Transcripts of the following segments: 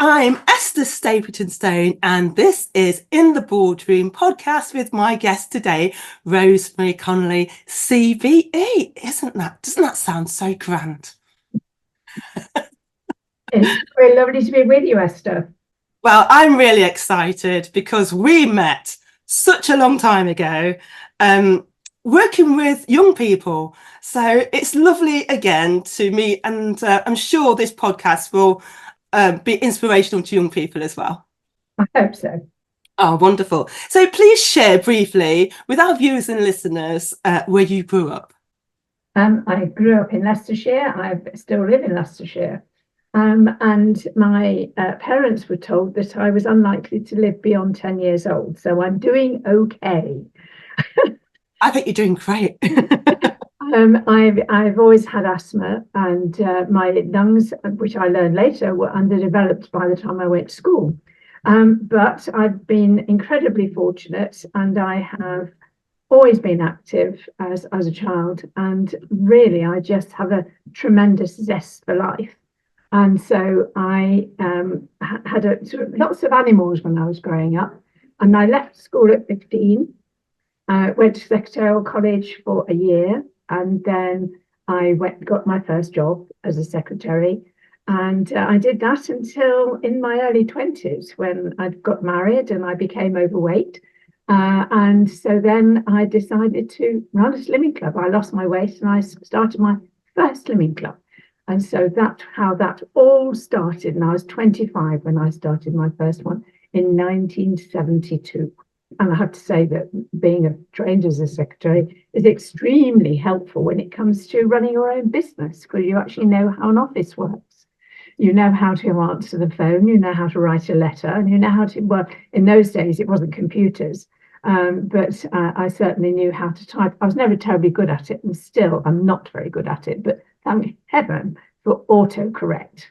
I'm Esther Stapleton-Stone, and this is In the Boardroom podcast with my guest today, Rosemary Conley CBE. Doesn't that sound so grand? It's very lovely to be with you, Esther. Well, I'm really excited because we met such a long time ago, working with young people. So it's lovely again to meet, and I'm sure this podcast will be inspirational to young people as well. I hope so. Oh, wonderful. So please share briefly with our viewers and listeners where you grew up. I grew up in Leicestershire. I still live in Leicestershire. And my parents were told that I was unlikely to live beyond 10 years old. So I'm doing okay. I think you're doing great. I've always had asthma, and my lungs, which I learned later, were underdeveloped by the time I went to school. But I've been incredibly fortunate, and I have always been active as a child. And really, I just have a tremendous zest for life. And so I had lots of animals when I was growing up, and I left school at 15. Went to secretarial college for a year, and then I got my first job as a secretary. And I did that until in my early 20s, when I got married and I became overweight. And so then I decided to run a slimming club. I lost my weight and I started my first slimming club. And so that's how that all started. And I was 25 when I started my first one in 1972. And I have to say that being trained as a secretary is extremely helpful when it comes to running your own business, because you actually know how an office works. You know how to answer the phone, you know how to write a letter, and you know how to, well, in those days, it wasn't computers, but I certainly knew how to type. I was never terribly good at it, and still I'm not very good at it, but thank heaven for autocorrect.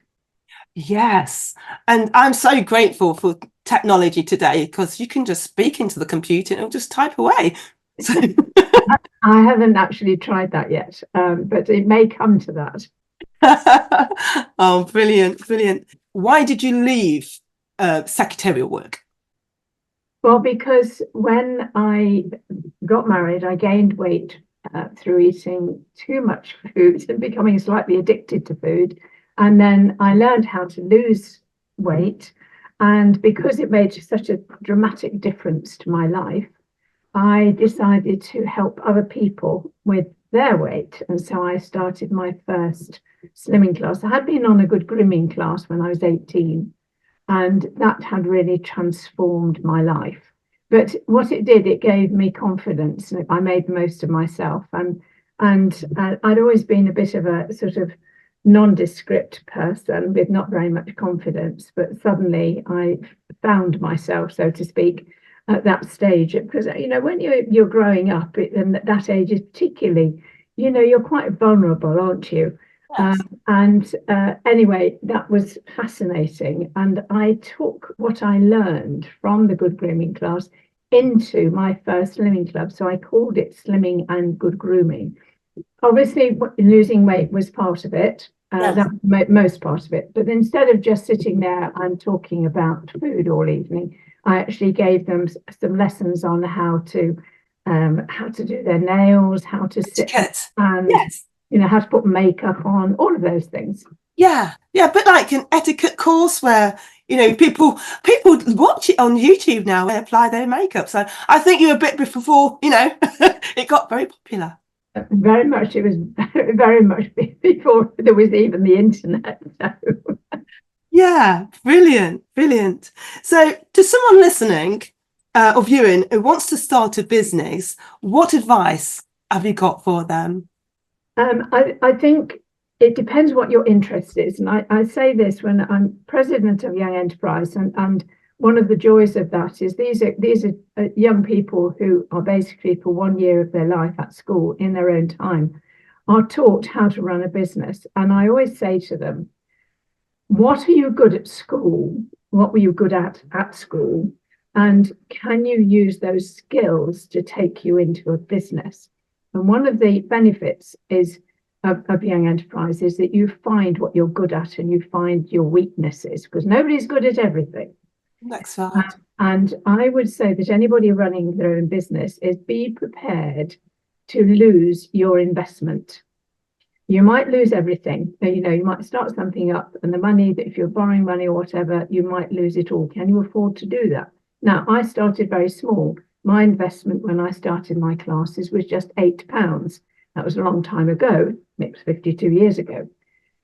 Yes. And I'm so grateful for technology today, because you can just speak into the computer and it'll just type away. So I haven't actually tried that yet, but it may come to that. Oh, brilliant. Why did you leave secretarial work? Well, because when I got married, I gained weight through eating too much food and becoming slightly addicted to food. And then I learned how to lose weight. And because it made such a dramatic difference to my life, I decided to help other people with their weight. And so I started my first slimming class. I had been on a good grooming class when I was 18, and that had really transformed my life. But what it did, it gave me confidence. I made the most of myself. And I'd always been a bit of a sort of nondescript person with not very much confidence. But suddenly I found myself, so to speak, at that stage, because when you're growing up, and at that age is particularly, you're quite vulnerable, aren't you? Yes. Anyway, that was fascinating, and I took what I learned from the good grooming class into my first slimming club. So I called it Slimming and Good Grooming. Obviously, losing weight was part of it. Yes. That was most part of it. But instead of just sitting there and talking about food all evening, I actually gave them some lessons on how to do their nails, how to sit, and yes, how to put makeup on, all of those things. Yeah, but like an etiquette course where people watch it on YouTube now. They apply their makeup. So I think you were a bit before it got very popular. Very much. It was very much before there was even the internet. So. Yeah, brilliant. So to someone listening or viewing who wants to start a business, what advice have you got for them? I think it depends what your interest is. And I say this when I'm president of Young Enterprise, and one of the joys of that is these are young people who are basically, for 1 year of their life at school in their own time, are taught how to run a business. And I always say to them, what are you good at school? What were you good at school? And can you use those skills to take you into a business? And one of the benefits is of young enterprise is that you find what you're good at and you find your weaknesses, because nobody's good at everything. That's right. And I would say that anybody running their own business is be prepared to lose your investment. You might lose everything. You might start something up and the money, that if you're borrowing money or whatever, you might lose it all. Can you afford to do that? Now, I started very small. My investment when I started my classes was just £8. That was a long time ago. It was 52 years ago.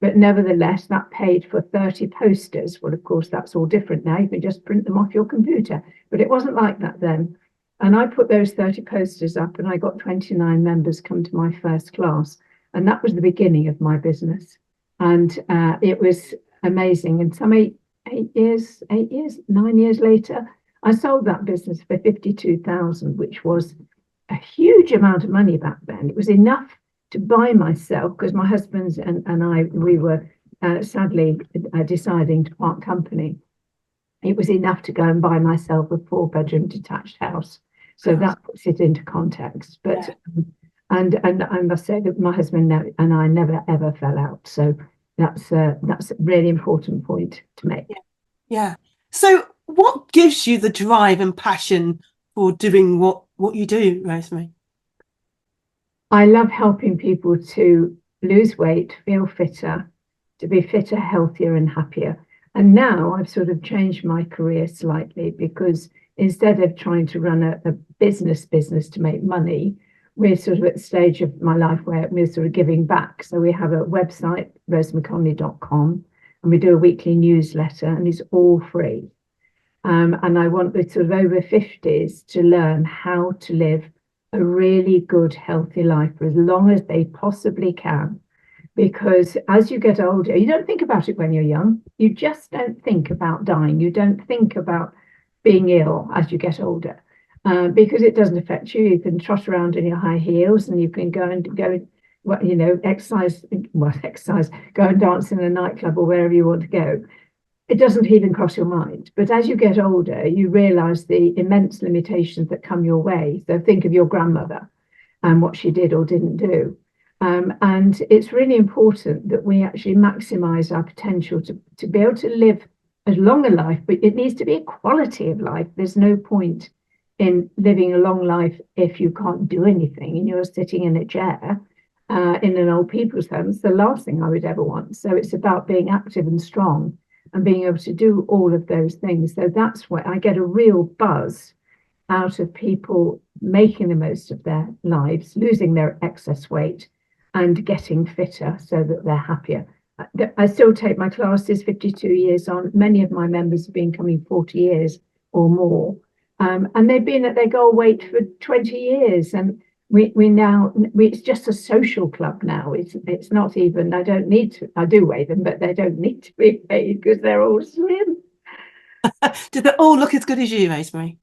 But nevertheless, that paid for 30 posters. Well, of course, that's all different now. You can just print them off your computer. But it wasn't like that then. And I put those 30 posters up and I got 29 members come to my first class. And that was the beginning of my business. And it was amazing. And some 9 years later, I sold that business for 52,000, which was a huge amount of money back then. It was enough to buy myself, because my husband and I, we were sadly deciding to part company. It was enough to go and buy myself a 4-bedroom detached house. So that puts it into context. But yeah. And I must say that my husband and I never ever fell out. So that's a really important point to make. Yeah. So what gives you the drive and passion for doing what you do, Rosemary? I love helping people to lose weight, feel fitter, to be fitter, healthier and happier. And now I've sort of changed my career slightly, because instead of trying to run a business to make money, we're sort of at the stage of my life where we're sort of giving back. So we have a website, rosemaryconley.com, and we do a weekly newsletter, and it's all free. And I want the sort of over 50s to learn how to live a really good, healthy life for as long as they possibly can. Because as you get older, you don't think about it when you're young. You just don't think about dying. You don't think about being ill as you get older, because it doesn't affect you. You can trot around in your high heels, and you can go, exercise, go and dance in a nightclub or wherever you want to go. It doesn't even cross your mind. But as you get older, you realize the immense limitations that come your way. So think of your grandmother and what she did or didn't do. And it's really important that we actually maximize our potential to be able to live as long a life, but it needs to be a quality of life. There's no point in living a long life if you can't do anything and you're sitting in a chair in an old people's home. It's the last thing I would ever want. So it's about being active and strong and being able to do all of those things. So that's where I get a real buzz out of people making the most of their lives, losing their excess weight and getting fitter so that they're happier. I still take my classes 52 years on. Many of my members have been coming 40 years or more. And they've been at their goal weight for 20 years. And it's just a social club now. It's not even, I don't need to, I do weigh them, but they don't need to be weighed because they're all slim. Do they all look as good as you, Rosemary?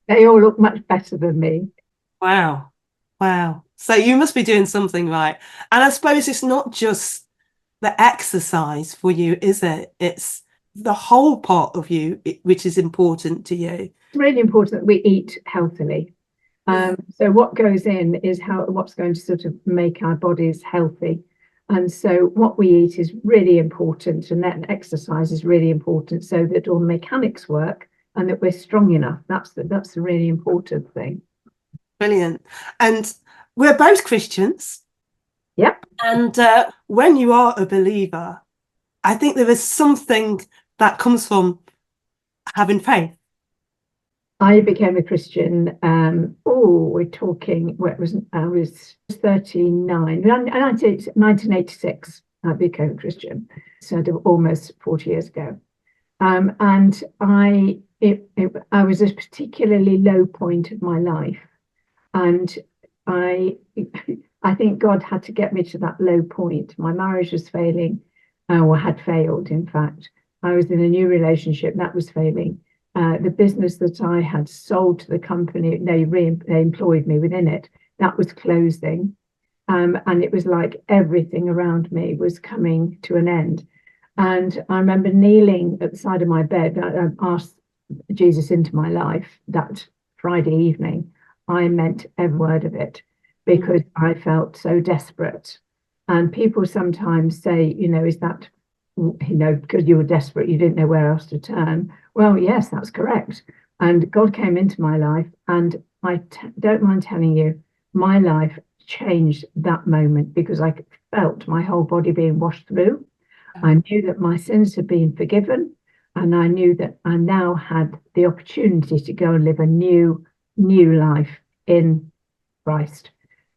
They all look much better than me. Wow. So you must be doing something right. And I suppose it's not just the exercise for you, is it? It's the whole part of you, which is important to you. It's really important that we eat healthily. So what goes in is what's going to sort of make our bodies healthy. And so what we eat is really important, and then exercise is really important so that all the mechanics work and that we're strong enough. That's the really important thing. Brilliant. And we're both Christians. Yep. And when you are a believer, I think there is something that comes from having faith. I became a Christian. We're talking. I was 39. 1986. I became a Christian, so almost 40 years ago. And I was a particularly low point of my life, and I think God had to get me to that low point. My marriage was failing, or had failed. In fact, I was in a new relationship that was failing. The business that I had sold to the company, they employed me within it. That was closing, and it was like everything around me was coming to an end. And I remember kneeling at the side of my bed. I asked Jesus into my life that Friday evening. I meant every word of it. because I felt so desperate. And people sometimes say, is that, because you were desperate, you didn't know where else to turn. Well, yes, that's correct. And God came into my life, and I don't mind telling you, my life changed that moment, because I felt my whole body being washed through. I knew that my sins had been forgiven, and I knew that I now had the opportunity to go and live a new life in Christ.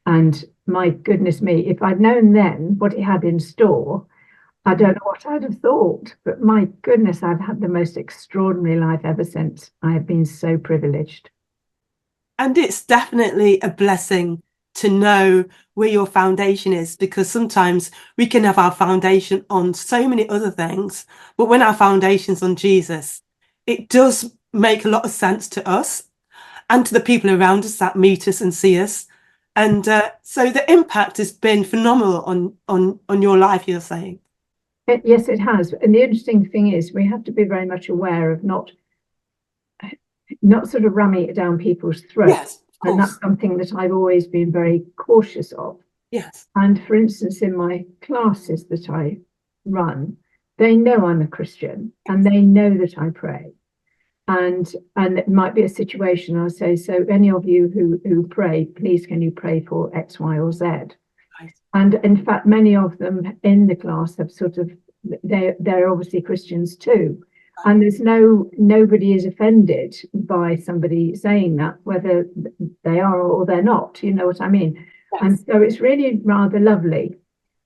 And my goodness me, if I'd known then what he had in store, I don't know what I'd have thought. But my goodness, I've had the most extraordinary life ever since. I have been so privileged. And it's definitely a blessing to know where your foundation is, because sometimes we can have our foundation on so many other things, but when our foundation's on Jesus, it does make a lot of sense to us and to the people around us that meet us and see us. And so the impact has been phenomenal on your life, you're saying. Yes, it has. And the interesting thing is, we have to be very much aware of not sort of ramming it down people's throats. Yes, of and course. that's something that I've always been very cautious of. Yes. And for instance, in my classes that I run, they know I'm a Christian, and they know that I pray. And it might be a situation I'll say, so any of you who pray, please can you pray for X, Y, or Z? Right. And in fact, many of them in the class have they're obviously Christians too. And there's nobody is offended by somebody saying that, whether they are or they're not, you know what I mean? Yes. And so it's really rather lovely.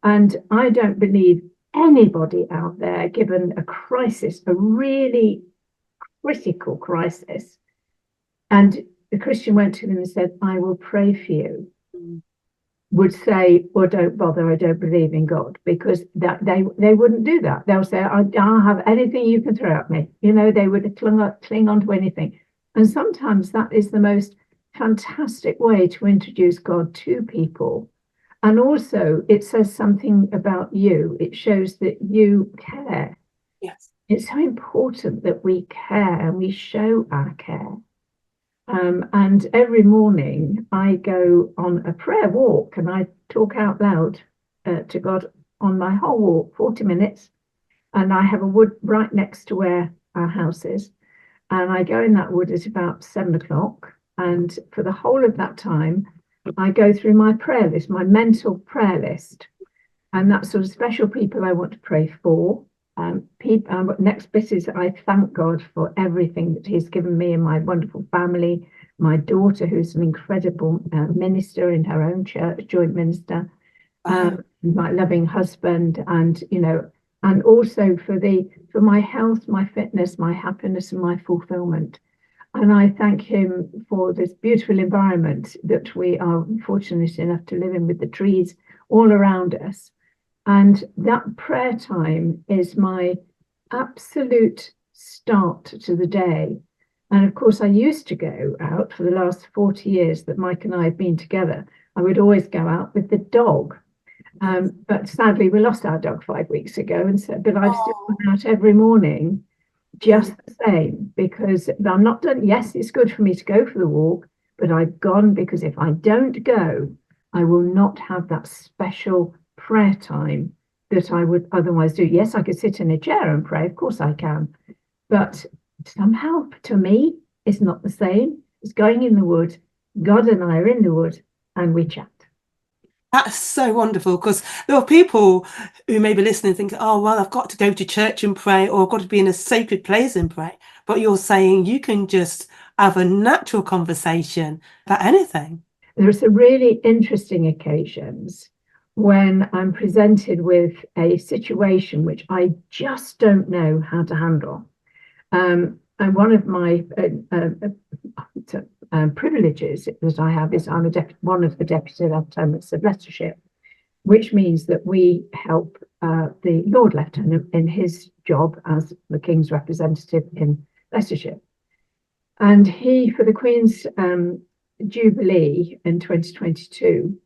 And I don't believe anybody out there, given a crisis, a really critical crisis, and the Christian went to them and said, I will pray for you, would say, well, don't bother, I don't believe in God, because that they wouldn't do that. They'll say, I'll have anything you can throw at me. They would cling on to anything. And sometimes that is the most fantastic way to introduce God to people. And also it says something about you. It shows that you care. Yes. It's so important that we care and we show our care. And every morning I go on a prayer walk, and I talk out loud to God on my whole walk, 40 minutes. And I have a wood right next to where our house is. And I go in that wood at about 7 o'clock. And for the whole of that time, I go through my prayer list, my mental prayer list. And that's sort of special people I want to pray for. Next bit is I thank God for everything that he's given me and my wonderful family, my daughter, who's an incredible minister in her own church, joint minister, my loving husband, and and also for my health, my fitness, my happiness, and my fulfillment. And I thank him for this beautiful environment that we are fortunate enough to live in, with the trees all around us. And that prayer time is my absolute start to the day. And of course, I used to go out for the last 40 years that Mike and I have been together. I would always go out with the dog. But sadly, we lost our dog 5 weeks ago. But I've still gone out every morning just the same, because I'm not done. Yes, it's good for me to go for the walk, but I've gone because if I don't go, I will not have that special prayer time that I would otherwise do. Yes, I could sit in a chair and pray, of course I can, but somehow to me it's not the same as going in the wood. God and I are in the wood and we chat. That's so wonderful, because there are people who may be listening thinking, oh, well, I've got to go to church and pray, or I've got to be in a sacred place and pray. But you're saying you can just have a natural conversation about anything. There are some really interesting occasions when I'm presented with a situation which I just don't know how to handle. And one of my privileges that I have is I'm one of the deputy lieutenants of Leicestershire, which means that we help the Lord Lieutenant in his job as the King's representative in Leicestershire. And he, for the Queen's Jubilee in 2022,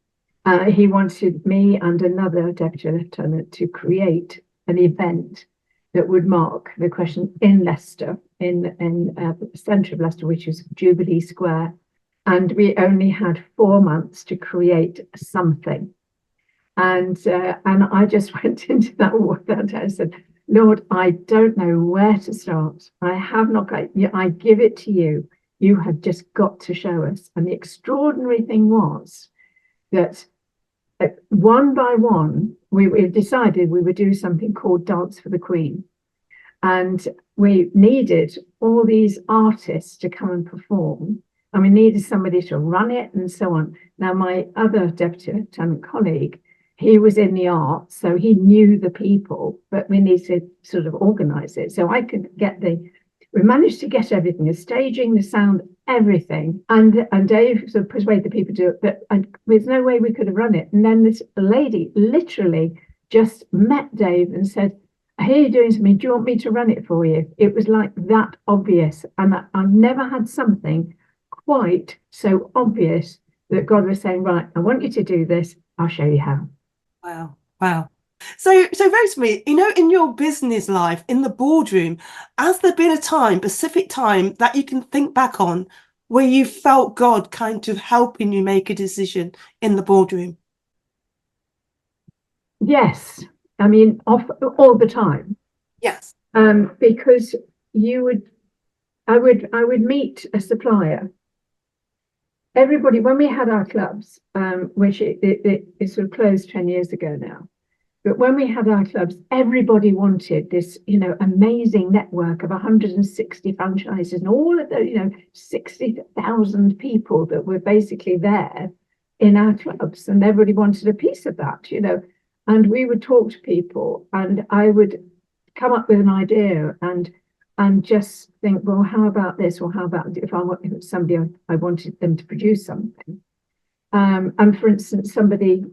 he wanted me and another deputy lieutenant to create an event that would mark the question in Leicester, in the centre of Leicester, which is Jubilee Square. and we only had 4 months to create something. And I just went into that day and said, Lord, I don't know where to start. I have not got, I give it to you. You have just got to show us. And the extraordinary thing was that one by one, we decided we would do something called Dance for the Queen. And we needed all these artists to come and perform. And we needed somebody to run it and so on. Now, my other deputy lieutenant colleague, he was in the arts, so he knew the people, but we needed to sort of organize it. So I could get we managed to get everything, the staging, the sound, everything. And Dave sort of persuaded the people to do it, but there's no way we could have run it. And then this lady literally just met Dave and said, I hear you doing something. Do you want me to run it for you? It was like that obvious. And I've never had something quite so obvious that God was saying, right, I want you to do this. I'll show you how. Wow. Wow. So Rosemary, in your business life, in the boardroom, has there been a specific time that you can think back on where you felt God kind of helping you make a decision in the boardroom? Yes. I mean, all the time. Yes. Because I would meet a supplier. Everybody, when we had our clubs, which it sort of closed 10 years ago now, but when we had our clubs, everybody wanted this, amazing network of 160 franchises and all of the, 60,000 people that were basically there in our clubs, and everybody wanted a piece of that, and we would talk to people, and I would come up with an idea and just think, well, how about this, or how about if I wanted them to produce something, and for instance, somebody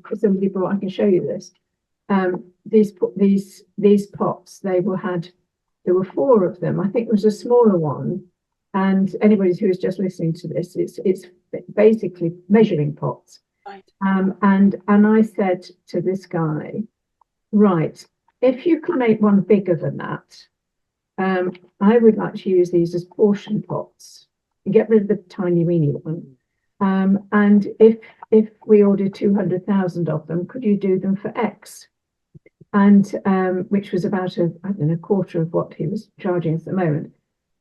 brought, I can show you this. These pots, there were 4 of them. I think it was a smaller one, and anybody who is just listening to this, it's basically measuring pots. Right. And I said to this guy, right, if you can make one bigger than that, I would like to use these as portion pots and get rid of the tiny weeny one. And if we ordered 200,000 of them, could you do them for X? And which was about a quarter of what he was charging at the moment.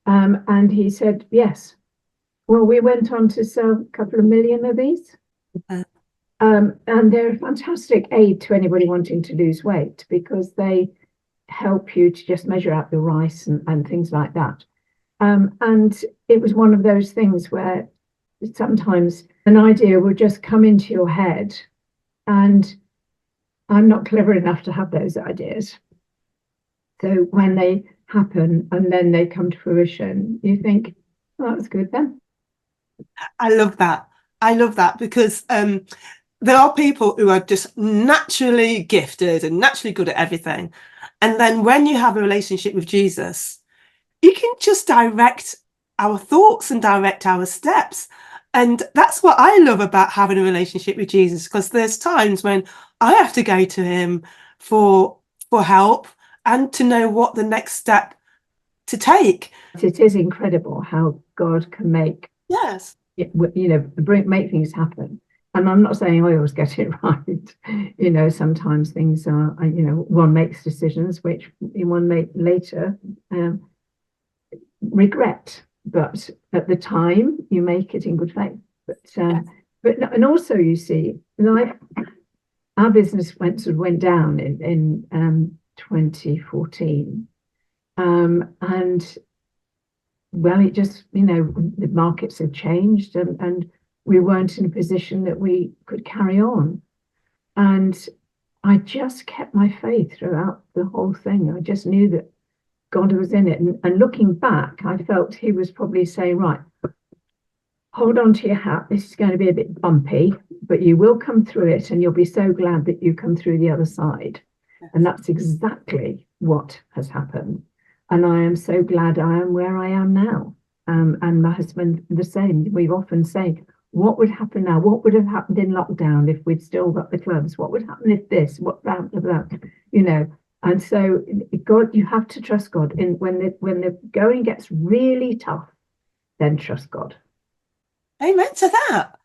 And he said yes. Well, we went on to sell a couple of million of these. And they're a fantastic aid to anybody wanting to lose weight, because they help you to just measure out your rice and things like that. And it was one of those things where sometimes an idea will just come into your head, and I'm not clever enough to have those ideas. So when they happen and then they come to fruition, you think, oh, that was good then. I love that because there are people who are just naturally gifted and naturally good at everything. And then when you have a relationship with Jesus, you can just direct our thoughts and direct our steps. And that's what I love about having a relationship with Jesus, because there's times when I have to go to him for help and to know what the next step to take. It is incredible how God can make things happen. And I'm not saying I always get it right. Sometimes things are, one makes decisions which one may later regret, but at the time you make it in good faith. And also, you see, our business went down in 2014, and well, it just, the markets have changed, and we weren't in a position that we could carry on. And I just kept my faith throughout the whole thing. I just knew that God was in it. And looking back, I felt he was probably saying, right, hold on to your hat. This is going to be a bit bumpy, but you will come through it, and you'll be so glad that you come through the other side. And that's exactly what has happened. And I am so glad I am where I am now. And my husband, the same. We've often said, what would happen now? What would have happened in lockdown if we'd still got the clubs? What would happen if this? What happened if that? And so God, you have to trust God. And when the going gets really tough, then trust God. Amen to that.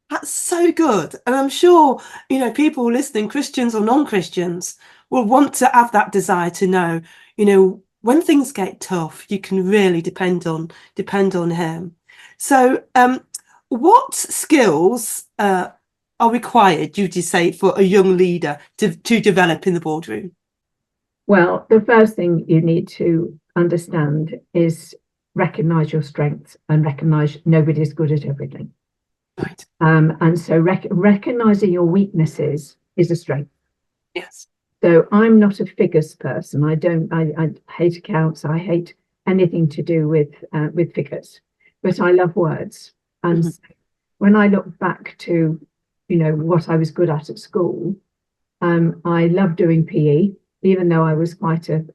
That's so good. And I'm sure, people listening, Christians or non-Christians, will want to have that desire to know, when things get tough, you can really depend on him. So what skills are required, would you say, for a young leader to develop in the boardroom? Well, the first thing you need to understand is recognize your strengths and recognize nobody's good at everything. Right. And so recognizing your weaknesses is a strength. Yes. So I'm not a figures person. I hate accounts. I hate anything to do with figures, but I love words. And when I look back to, what I was good at school, I loved doing PE, even though I was quite a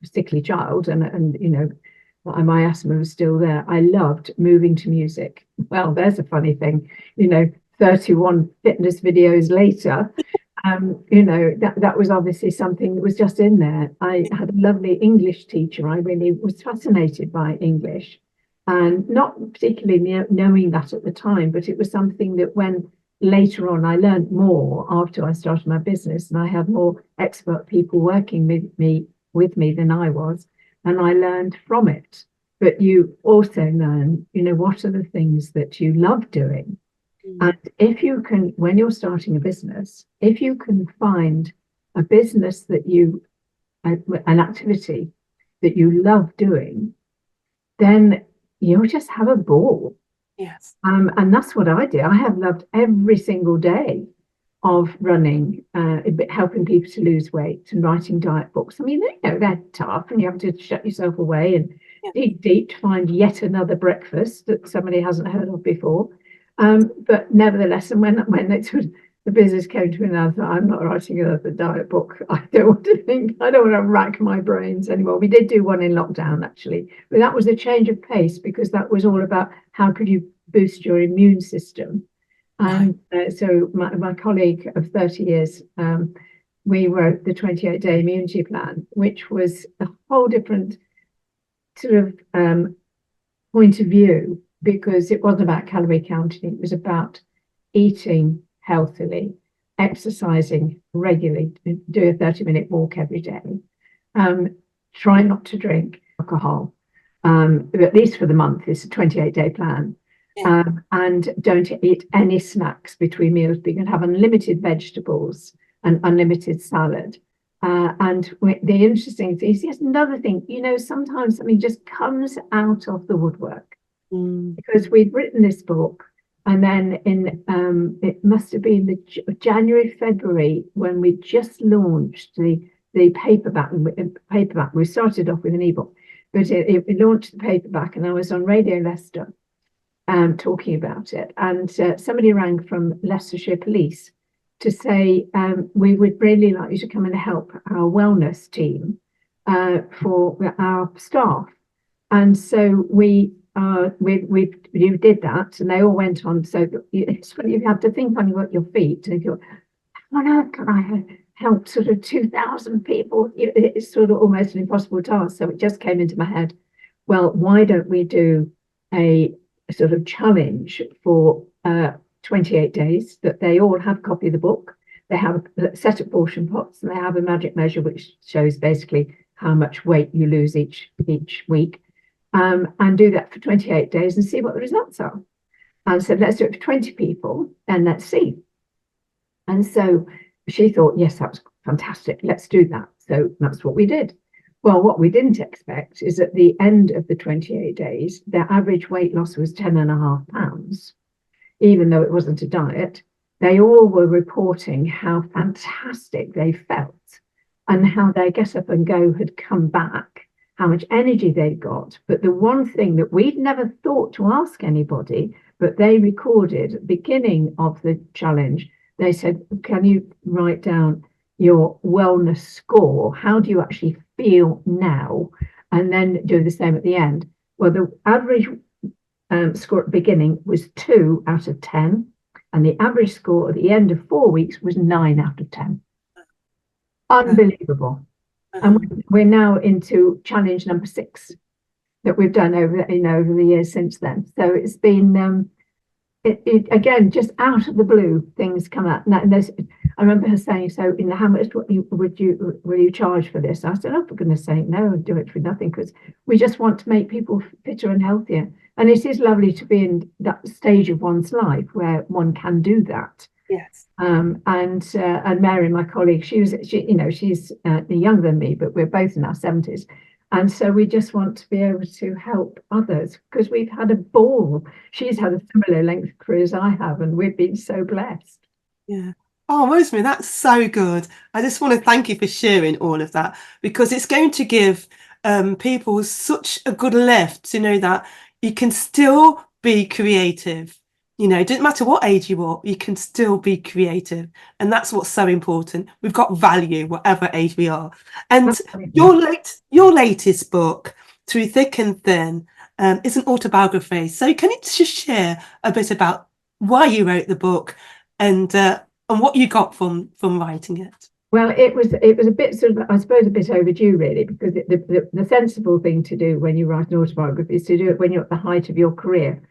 sickly child, and my asthma was still there. I loved moving to music. Well, there's a funny thing, 31 fitness videos later, that was obviously something that was just in there. I had a lovely English teacher. I really was fascinated by English, and not particularly knowing that at the time, but it was something that when later on I learned more after I started my business, and I had more expert people working with me than I was, and I learned from it. But you also learn, what are the things that you love doing. And if you can, when you're starting a business, if you can find a business that an activity that you love doing, then you'll just have a ball. Yes. And that's what I do. I have loved every single day of running, helping people to lose weight and writing diet books. I mean, they're tough, and you have to shut yourself away and dig deep to find yet another breakfast that somebody hasn't heard of before. But nevertheless, and when the business came to an end, I'm not writing another diet book. I don't want to rack my brains anymore. We did do one in lockdown, actually, but that was a change of pace, because that was all about how could you boost your immune system. And so my colleague of 30 years, we wrote the 28-day immunity plan, which was a whole different sort of point of view, because it wasn't about calorie counting. It was about eating healthily, exercising regularly, do a 30-minute walk every day, try not to drink alcohol, at least for the month. It's a 28-day plan. And don't eat any snacks between meals. You can have unlimited vegetables and unlimited salad. And the interesting thing is, yes, another thing, sometimes something just comes out of the woodwork. Because we'd written this book, and then in it must have been the January, February, when we just launched the paperback. We started off with an ebook, but we launched the paperback, and I was on Radio Leicester talking about it, and somebody rang from Leicestershire Police to say, we would really like you to come and help our wellness team for our staff. And so we did that, and they all went on. So you have to think on your feet, and you go, how on earth can I help sort of 2,000 people? It's sort of almost an impossible task. So it just came into my head, well, why don't we do a sort of challenge for 28 days, that they all have a copy of the book, they have a set of portion pots, and they have a magic measure which shows basically how much weight you lose each week, and do that for 28 days and see what the results are. And so let's do it for 20 people and let's see. And so she thought, yes, that was fantastic, let's do that. So that's what we did. Well, what we didn't expect is at the end of the 28 days, their average weight loss was 10.5 pounds. Even though it wasn't a diet, they all were reporting how fantastic they felt and how their get up and go had come back, how much energy they got. But the one thing that we'd never thought to ask anybody, but they recorded at the beginning of the challenge, they said, can you write down your wellness score? How do you actually feel now? And then do the same at the end. Well, the average score at the beginning was 2 out of 10, and the average score at the end of 4 weeks was 9 out of 10. Unbelievable. And we're now into challenge number 6 that we've done over the years since then. So it's been it again, just out of the blue, things come out. And I remember her saying, "So, how much will you charge for this?" I said, "Oh, for goodness sake, no, do it for nothing, because we just want to make people fitter and healthier." And it is lovely to be in that stage of one's life where one can do that. Yes. And Mary, my colleague, she's younger than me, but we're both in our 70s. And so we just want to be able to help others, because we've had a ball. She's had a similar length of career as I have, and we've been so blessed. Yeah. Oh, Rosemary, that's so good. I just want to thank you for sharing all of that, because it's going to give people such a good lift to know that you can still be creative. It doesn't matter what age you are, you can still be creative. And that's what's so important. We've got value, whatever age we are. And your latest book, Through Thick and Thin, is an autobiography. So can you just share a bit about why you wrote the book and what you got from writing it? Well, it was a bit sort of, I suppose, a bit overdue, really, because the sensible thing to do when you write an autobiography is to do it when you're at the height of your career.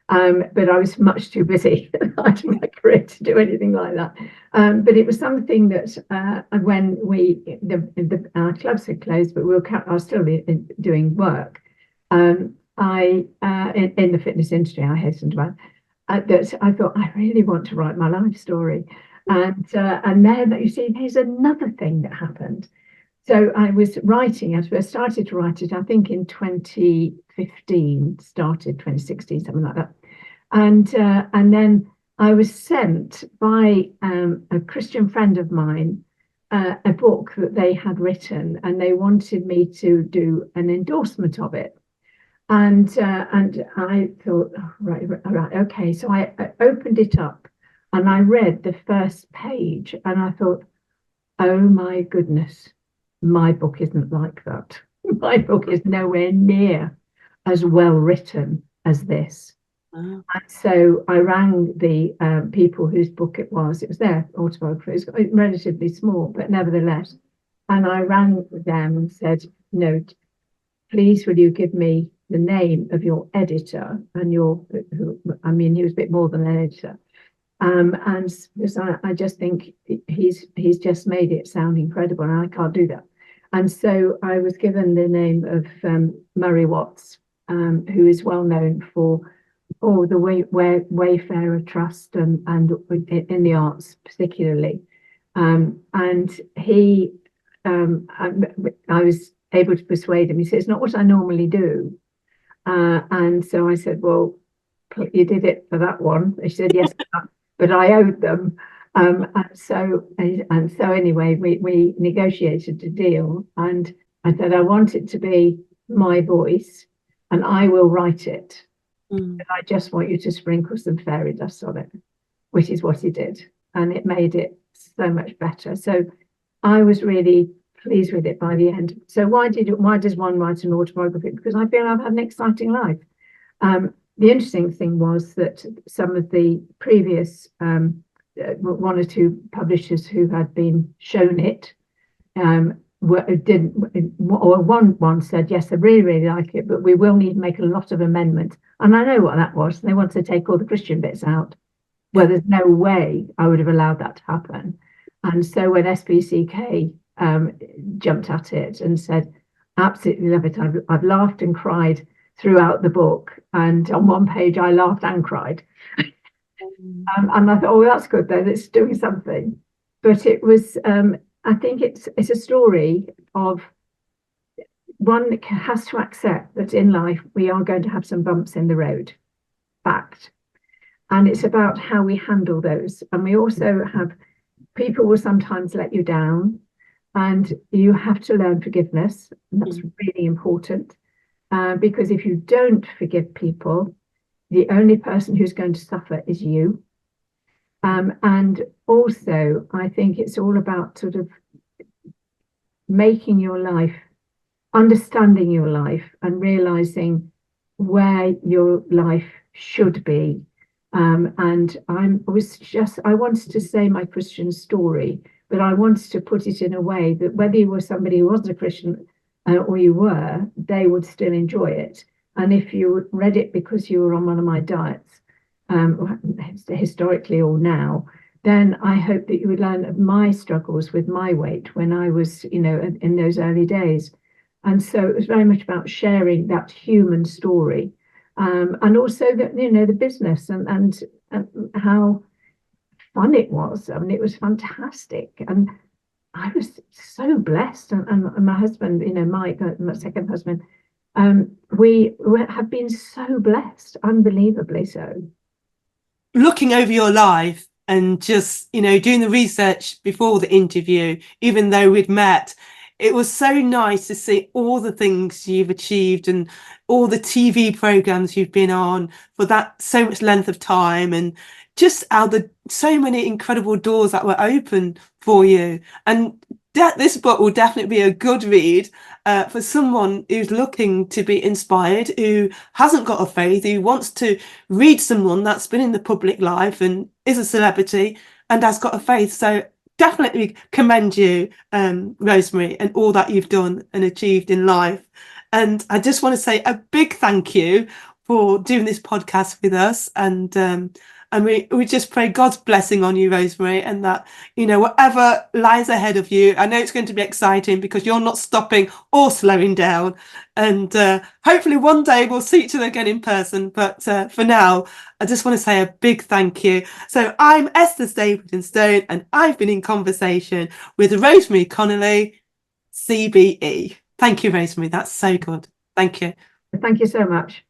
But I was much too busy at the height of my career to do anything like that. But it was something that when our clubs had closed, but I was still doing work. In the fitness industry, I hasten to add, that I thought, I really want to write my life story. And then, you see, there's another thing that happened. So I was writing, I started to write it, I think in 2015, started 2016, something like that. And then I was sent by a Christian friend of mine a book that they had written, and they wanted me to do an endorsement of it. And I thought, oh, right, okay. So I opened it up and I read the first page, and I thought, oh my goodness, my book isn't like that. My book is nowhere near as well written as this. And so I rang the people whose book it was. It was their autobiography. It was relatively small, but nevertheless. And I rang them and said, "No, please, will you give me the name of your editor?" And he was a bit more than an editor. And because I just think he's just made it sound incredible, and I can't do that. And so I was given the name of Murray Watts, who is well known for the Wayfarer Trust and in the arts particularly. And he, I was able to persuade him. He said, "It's not what I normally do." And so I said, "Well, you did it for that one." He said, "Yes, but I owed them." And so anyway, we negotiated a deal, and I said, "I want it to be my voice, and I will write it. And I just want you to sprinkle some fairy dust on it," which is what he did, and it made it so much better. So I was really pleased with it by the end. So why does one write an autobiography? Because I feel I've had an exciting life. The interesting thing was that some of the previous one or two publishers who had been shown it one said, "Yes, I really like it, but we will need to make a lot of amendments." And I know what that was. They wanted to take all the Christian bits out. Well, there's no way I would have allowed that to happen. And so when SPCK jumped at it and said, "Absolutely love it. I've laughed and cried throughout the book, and on one page I laughed and cried." And I thought, "Oh, that's good then, it's doing something." But it was I think it's a story of one that has to accept that in life we are going to have some bumps in the road. Fact. And it's about how we handle those. And we also have people will sometimes let you down, and you have to learn forgiveness. And that's really important. Because if you don't forgive people, the only person who's going to suffer is you. And also, I think it's all about sort of making your life, understanding your life, and realizing where your life should be. And I wanted to say my Christian story, but I wanted to put it in a way that whether you were somebody who wasn't a Christian or you were, they would still enjoy it. And if you read it because you were on one of my diets, historically or now, then I hope that you would learn of my struggles with my weight when I was, in those early days. And so it was very much about sharing that human story, and also that, the business and how fun it was. I mean, it was fantastic. And I was so blessed. And my husband, Mike, my second husband, we have been so blessed, unbelievably so. Looking over your life and just, doing the research before the interview, even though we'd met, it was so nice to see all the things you've achieved and all the TV programs you've been on for that so much length of time, and just how so many incredible doors that were open for you. And this book will definitely be a good read for someone who's looking to be inspired, who hasn't got a faith, who wants to read someone that's been in the public life and is a celebrity and has got a faith. So definitely commend you, Rosemary, and all that you've done and achieved in life. And I just want to say a big thank you for doing this podcast with us. And we just pray God's blessing on you, Rosemary, and that, whatever lies ahead of you, I know it's going to be exciting because you're not stopping or slowing down. And hopefully one day we'll see each other again in person. But for now, I just want to say a big thank you. So I'm Esther Stapleton-Stone, and I've been in conversation with Rosemary Conley CBE. Thank you, Rosemary. That's so good. Thank you. Thank you so much.